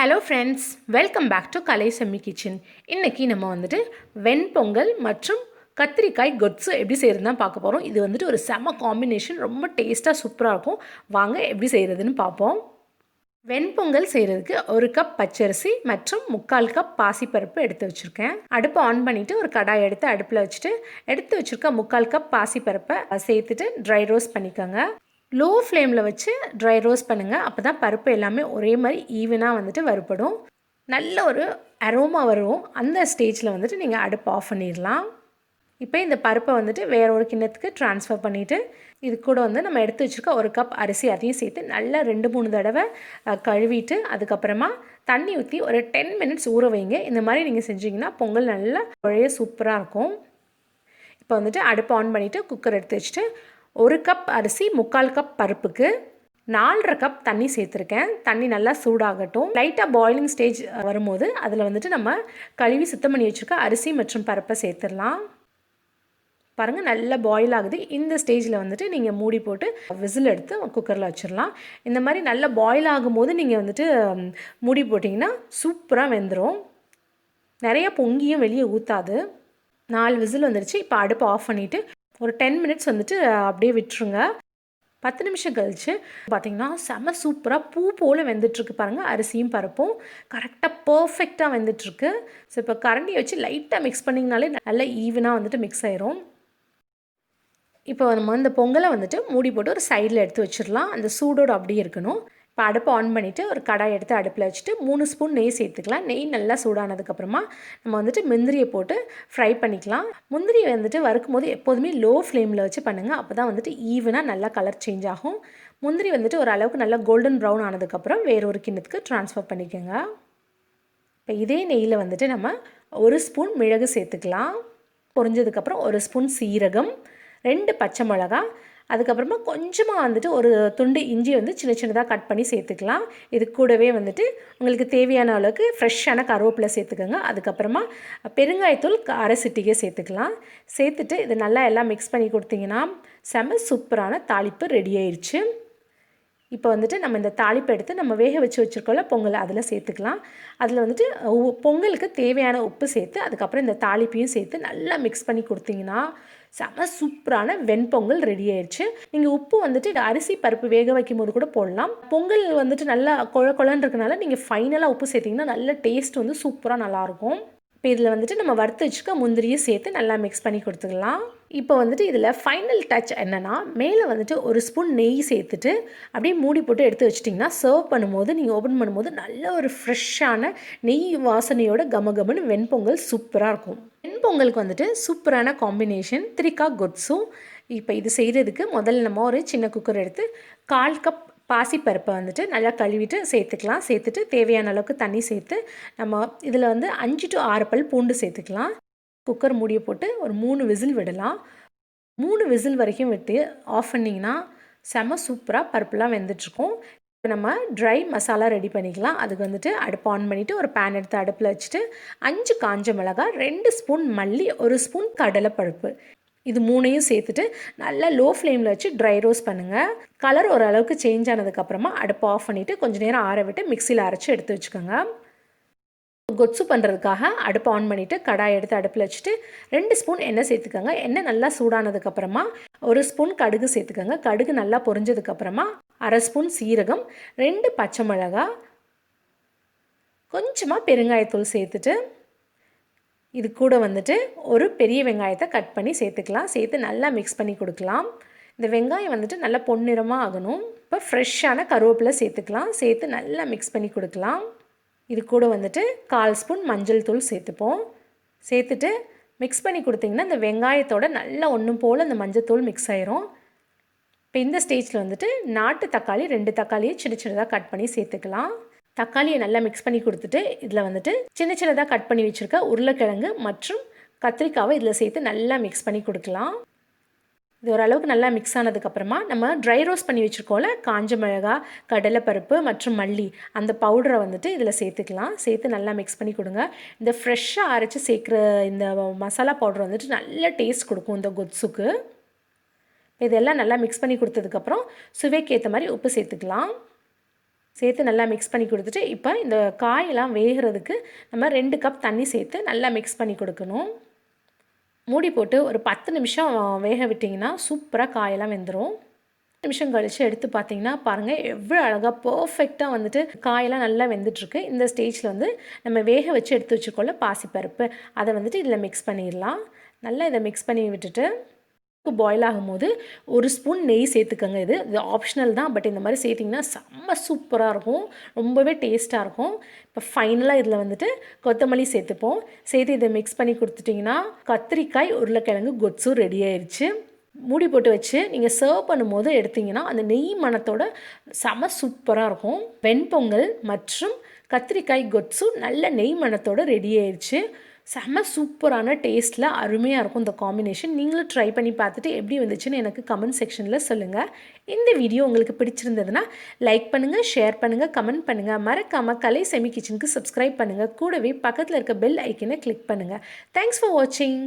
Hello friends, welcome back to Kalai Semmi kitchen. இன்றைக்கி நம்ம வெண்பொங்கல் மற்றும் கத்திரிக்காய் கொத்சு எப்படி செய்கிறது தான் பார்க்க போகிறோம். இது ஒரு செம காம்பினேஷன், ரொம்ப டேஸ்ட்டாக சூப்பராக இருக்கும். வாங்க எப்படி செய்கிறதுன்னு பார்ப்போம். வெண்பொங்கல் செய்கிறதுக்கு 1 கப் பச்சரிசி மற்றும் 3/4 கப் பாசிப்பருப்பு எடுத்து வச்சுருக்கேன். அடுப்பை ஆன் பண்ணிவிட்டு ஒரு கடாய் எடுத்து அடுப்பில் வச்சுட்டு எடுத்து வச்சுருக்க 3/4 கப் பாசிப்பருப்பை சேர்த்துட்டு ட்ரை ரோஸ்ட் பண்ணிக்கோங்க. லோ ஃப்ளேமில் வச்சு ட்ரை ரோஸ்ட் பண்ணுங்கள். அப்போ தான் பருப்பு எல்லாமே ஒரே மாதிரி ஈவனாக வறுபடும். நல்ல ஒரு அரோமா வரும். அந்த ஸ்டேஜில் நீங்கள் அடுப்பை ஆஃப் பண்ணிடலாம். இப்போ இந்த பருப்பை வேறு ஒரு கிண்ணத்துக்கு ட்ரான்ஸ்ஃபர் பண்ணிவிட்டு இது கூட நம்ம எடுத்து வச்சுருக்க 1 கப் அரிசி அதையும் சேர்த்து நல்லா 2-3 தடவை கழுவிட்டு அதுக்கப்புறமா தண்ணி ஊற்றி ஒரு 10 மினிட்ஸ் ஊற வைங்க. இந்த மாதிரி நீங்கள் செஞ்சிங்கன்னா பொங்கல் நல்லா குழைய சூப்பராக இருக்கும். இப்போ அடுப்பை ஆன் பண்ணிவிட்டு குக்கர் எடுத்து வச்சுட்டு 1 கப் அரிசி 3/4 கப் பருப்புக்கு 4.5 கப் தண்ணி சேர்த்துருக்கேன். தண்ணி நல்லா சூடாகட்டும். லைட்டாக பாயிலிங் ஸ்டேஜ் வரும்போது அதில் நம்ம கழுவி சுத்தம் பண்ணி வச்சுருக்க அரிசி மற்றும் பருப்பை சேர்த்துடலாம். பாருங்கள், நல்லா பாயில் ஆகுது. இந்த ஸ்டேஜில் நீங்கள் மூடி போட்டு விசில் எடுத்து குக்கரில் வச்சிடலாம். இந்த மாதிரி நல்லா பாயில் ஆகும்போது நீங்கள் மூடி போட்டிங்கன்னா சூப்பராக வெந்துடும். நிறைய பொங்கியும் வெளியே ஊற்றாது. 4 விசில் வந்துடுச்சு. இப்போ அடுப்பை ஆஃப் பண்ணிவிட்டு ஒரு 10 மினிட்ஸ் அப்படியே விட்டுருங்க. 10 நிமிஷம் கழித்து பார்த்திங்கன்னா செம சூப்பராக பூ போல் வெந்துட்டுருக்கு. பாருங்கள், அரிசியும் பருப்பும் கரெக்டாக பர்ஃபெக்டாக வெந்துட்டுருக்கு. ஸோ இப்போ கரண்டியை வச்சு லைட்டாக மிக்ஸ் பண்ணிங்கனாலே நல்லா ஈவனாக மிக்ஸ் ஆயிரும். இப்போ நம்ம இந்த பொங்கலை மூடி போட்டு ஒரு சைடில் எடுத்து வச்சிடலாம். அந்த சூடோடு அப்படியே இருக்கணும். இப்போ அடுப்பை ஆன் பண்ணிவிட்டு ஒரு கடாய் எடுத்து அடுப்பில் வச்சுட்டு 3 ஸ்பூன் நெய் சேர்த்துக்கலாம். நெய் நல்லா சூடானதுக்கப்புறமா நம்ம முந்திரியை போட்டு ஃப்ரை பண்ணிக்கலாம். முந்திரியை வறுக்கும் போது எப்போதுமே லோ ஃப்ளேமில் வச்சு பண்ணுங்கள். அப்போ தான் ஈவனாக நல்லா கலர் சேஞ்ச் ஆகும். முந்திரி ஒரு அளவுக்கு நல்லா கோல்டன் ப்ரௌன் ஆனதுக்கப்புறம் வேறு ஒரு கிண்ணத்துக்கு ட்ரான்ஸ்ஃபர் பண்ணிக்கோங்க. இப்போ இதே நெய்யில் நம்ம 1 ஸ்பூன் மிளகு சேர்த்துக்கலாம். பொரிஞ்சதுக்கப்புறம் 1 ஸ்பூன் சீரகம், 2 பச்சை மிளகா, அதுக்கப்புறமா கொஞ்சமாக ஒரு துண்டு இஞ்சி சின்ன சின்னதாக கட் பண்ணி சேர்த்துக்கலாம். இது கூடவே உங்களுக்கு தேவையான அளவுக்கு ஃப்ரெஷ்ஷான கருவேப்பிலை சேர்த்துக்கோங்க. அதுக்கப்புறமா பெருங்காயத்தூள் 1/2 சிட்டிகை சேர்த்துக்கலாம். சேர்த்துட்டு இது நல்லா எல்லாம் மிக்ஸ் பண்ணி கொடுத்தீங்கன்னா செம சூப்பரான தாளிப்பு ரெடி ஆயிடுச்சு. இப்போ நம்ம இந்த தாளிப்பை எடுத்து நம்ம வேக வச்சு வச்சுருக்கோம்ல பொங்கல், அதில் சேர்த்துக்கலாம். அதில் பொங்கலுக்கு தேவையான உப்பு சேர்த்து அதுக்கப்புறம் இந்த தாளிப்பையும் சேர்த்து நல்லா மிக்ஸ் பண்ணி கொடுத்தீங்கன்னா செம சூப்பரான வெண்பொங்கல் ரெடி ஆயிடுச்சு. நீங்கள் உப்பு அரிசி பருப்பு வேக வைக்கும் போது கூட போடலாம். பொங்கல் நல்லா குழன்னு இருக்கனால நீங்கள் ஃபைனலாக உப்பு சேர்த்திங்கன்னா நல்ல டேஸ்ட் சூப்பராக நல்லாயிருக்கும். இப்போ இதில் நம்ம வறுத்து வச்சுக்க முந்திரியும் சேர்த்து நல்லா மிக்ஸ் பண்ணி கொடுத்துக்கலாம். இப்போ இதில் ஃபைனல் டச் என்னென்னா மேலே 1 ஸ்பூன் நெய் சேர்த்துட்டு அப்படியே மூடி போட்டு எடுத்து வச்சிட்டிங்கன்னா சர்வ் பண்ணும்போது நீங்கள் ஓப்பன் பண்ணும்போது நல்ல ஒரு ஃப்ரெஷ்ஷான நெய் வாசனையோட கமகமன்னு வெண்பொங்கல் சூப்பராக இருக்கும். வெண்பொங்கலுக்கு சூப்பரான காம்பினேஷன் கத்திரிக்காய் கொத்சு. இப்போ இது செய்கிறதுக்கு முதல்ல நம்ம ஒரு சின்ன குக்கர் எடுத்து 1/4 கப் பாசிப்பருப்பை நல்லா கழுவிட்டு சேர்த்துக்கலாம். சேர்த்துட்டு தேவையான அளவுக்கு தண்ணி சேர்த்து நம்ம இதில் 5 to 6 பல் பூண்டு சேர்த்துக்கலாம். குக்கர் மூடியை போட்டு ஒரு 3 விசில் விடலாம். 3 விசில் வரைக்கும் விட்டு ஆஃப் பண்ணிங்கன்னா செம சூப்பராக பருப்புலாம் வெந்துட்டுருக்கும். இப்போ நம்ம ட்ரை மசாலா ரெடி பண்ணிக்கலாம். அதுக்கு அடுப்பு ஆன் பண்ணிவிட்டு ஒரு பேன் எடுத்து அடுப்பில் வச்சுட்டு 5 காஞ்ச மிளகாய், 2 ஸ்பூன் மல்லி, 1 ஸ்பூன் கடலைப்பருப்பு இது 3ஐயும் சேர்த்துட்டு நல்லா லோ ஃப்ளேமில் வச்சு ட்ரை ரோஸ்ட் பண்ணுங்கள். கலர் ஓரளவுக்கு சேஞ்ச் ஆனதுக்கப்புறமா அடுப்பை ஆஃப் பண்ணிவிட்டு கொஞ்சம் நேரம் ஆற விட்டு மிக்சியில் அரைச்சி எடுத்து வச்சுக்கோங்க. கொத்சு பண்ணுறதுக்காக அடுப்பை ஆன் பண்ணிவிட்டு கடாய் எடுத்து அடுப்பில் வச்சுட்டு 2 ஸ்பூன் எண்ணெய் சேர்த்துக்கோங்க. எண்ணெய் நல்லா சூடானதுக்கப்புறமா 1 ஸ்பூன் கடுகு சேர்த்துக்கோங்க. கடுகு நல்லா பொரிஞ்சதுக்கப்புறமா 1/2 ஸ்பூன் சீரகம், 2 பச்சை மிளகாய், கொஞ்சமாக பெருங்காயத்தூள் சேர்த்துட்டு இது கூட ஒரு பெரிய வெங்காயத்தை கட் பண்ணி சேர்த்துக்கலாம். சேர்த்து நல்லா மிக்ஸ் பண்ணி கொடுக்கலாம். இந்த வெங்காயம் நல்லா பொன்னிறமாக ஆகணும். இப்போ ஃப்ரெஷ்ஷான கருவேப்பிலை சேர்த்துக்கலாம். சேர்த்து நல்லா மிக்ஸ் பண்ணி கொடுக்கலாம். இது கூட 1/4 ஸ்பூன் மஞ்சள் தூள் சேர்த்துப்போம். சேர்த்துட்டு மிக்ஸ் பண்ணி கொடுத்திங்கன்னா இந்த வெங்காயத்தோட நல்லா ஒன்றும் போல் இந்த மஞ்சள் தூள் மிக்ஸ் ஆயிரும். இப்போ இந்த ஸ்டேஜில் நாட்டு தக்காளி 2 தக்காளியை சின்ன சின்னதாக கட் பண்ணி சேர்த்துக்கலாம். தக்காளியை நல்லா மிக்ஸ் பண்ணி கொடுத்துட்டு இதில் சின்ன சின்னதாக கட் பண்ணி வச்சுருக்க உருளைக்கிழங்கு மற்றும் கத்திரிக்காவை இதில் சேர்த்து நல்லா மிக்ஸ் பண்ணி கொடுக்கலாம். இது ஓரளவுக்கு நல்லா மிக்ஸ் ஆனதுக்கப்புறமா நம்ம ட்ரை ரோஸ்ட் பண்ணி வச்சுருக்கோம்ல காஞ்ச மிளகாய், கடலைப்பருப்பு மற்றும் மல்லி அந்த பவுடரை இதில் சேர்த்துக்கலாம். சேர்த்து நல்லா மிக்ஸ் பண்ணி கொடுங்க. இந்த ஃப்ரெஷ்ஷாக அரைச்சி சேர்க்குற இந்த மசாலா பவுடர் நல்ல டேஸ்ட் கொடுக்கும் இந்த கொத்சுக்கு. இதெல்லாம் நல்லா மிக்ஸ் பண்ணி கொடுத்ததுக்கப்புறம் சுவைக்கு ஏற்ற மாதிரி உப்பு சேர்த்துக்கலாம். சேர்த்து நல்லா மிக்ஸ் பண்ணி கொடுத்துட்டு இப்போ இந்த காயெல்லாம் வேகிறதுக்கு நம்ம 2 கப் தண்ணி சேர்த்து நல்லா மிக்ஸ் பண்ணி கொடுக்கணும். மூடி போட்டு ஒரு 10 நிமிஷம் வேக விட்டிங்கன்னா சூப்பராக காயெல்லாம் வெந்துடும். நிமிஷம் கழித்து எடுத்து பார்த்தீங்கன்னா பாருங்கள் எவ்வளோ அழகாக பர்ஃபெக்டாக வந்துட்டு காயெல்லாம் நல்லா வெந்துட்டுருக்கு. இந்த ஸ்டேஜில் வந்து நம்ம வேக வச்சு எடுத்து வச்சுக்கொள்ள பாசிப்பருப்பு அதை வந்துட்டு இதில் மிக்ஸ் பண்ணிடலாம். நல்லா இதை மிக்ஸ் பண்ணி விட்டுட்டு பாயில் ஆகும்போது 1 ஸ்பூன் நெய் சேர்த்துக்கோங்க. இது ஆப்ஷனல் தான், பட் இந்த மாதிரி சேர்த்திங்கன்னா செம்ம சூப்பராக இருக்கும், ரொம்பவே டேஸ்ட்டாக இருக்கும். இப்போ ஃபைனலாக இதில் வந்துட்டு கொத்தமல்லி சேர்த்துப்போம். சேர்த்து இதை மிக்ஸ் பண்ணி கொடுத்துட்டிங்கன்னா கத்திரிக்காய் உருளைக்கிழங்கு கொத்சு ரெடி ஆயிடுச்சு. மூடி போட்டு வச்சு நீங்கள் சர்வ் பண்ணும்போது எடுத்திங்கன்னா அந்த நெய் மணத்தோட செம சூப்பராக இருக்கும். வெண்பொங்கல் மற்றும் கத்திரிக்காய் கொத்சு நல்ல நெய் மணத்தோட ரெடி ஆயிடுச்சு. செம்ம சூப்பரான டேஸ்ட்டில் அருமையாக இருக்கும் இந்த காம்பினேஷன். நீங்களும் ட்ரை பண்ணி பார்த்துட்டு எப்படி வந்துச்சுன்னு எனக்கு கமெண்ட் செக்ஷனில் சொல்லுங்கள். இந்த வீடியோ உங்களுக்கு பிடிச்சிருந்ததுன்னா லைக் பண்ணுங்கள், ஷேர் பண்ணுங்கள், கமெண்ட் பண்ணுங்கள். மறக்காமல் கலை செமி கிச்சனுக்கு சப்ஸ்கிரைப் பண்ணுங்கள். கூடவே பக்கத்தில் இருக்க பெல் ஐக்கனை கிளிக் பண்ணுங்கள். தேங்க்ஸ் ஃபார் வாட்சிங்.